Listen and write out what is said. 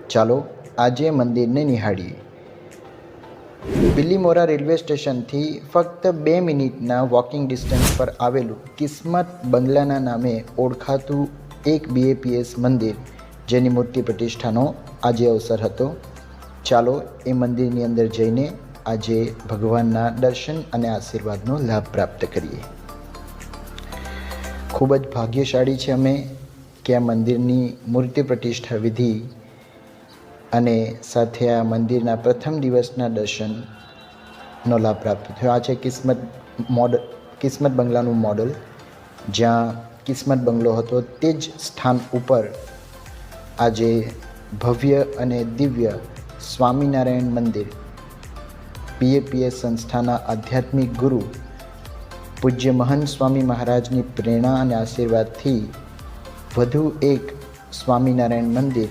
ચાલો આજે મંદિરને નિહાળીએ. બિલીમોરા રેલવે સ્ટેશનથી ફક્ત 2 મિનિટના વોકિંગ ડિસ્ટન્સ પર આવેલું કિસ્મત બંગલાના નામે ઓળખાતું એક BAPS મંદિર, જેની મૂર્તિ પ્રતિષ્ઠાનો આજે અવસર હતો. ચાલો એ મંદિરની અંદર જઈને આજે ભગવાનના દર્શન અને આશીર્વાદનો લાભ પ્રાપ્ત કરીએ. ખૂબ જ ભાગ્યશાળી છે અમે કે આ મંદિરની મૂર્તિ પ્રતિષ્ઠા વિધિ અને સાથે આ મંદિરના પ્રથમ દિવસના દર્શનનો લાભ પ્રાપ્ત થયો. આ છે કિસ્મત બંગલાનું મોડલ. જ્યાં કિસ્મત બંગલો હતો તે જ સ્થાન ઉપર આજે ભવ્ય અને દિવ્ય સ્વામિનારાયણ મંદિર, BAPS સંસ્થાના આધ્યાત્મિક ગુરુ પૂજ્ય મહંત સ્વામી મહારાજની પ્રેરણા અને આશીર્વાદથી વધુ એક સ્વામિનારાયણ મંદિર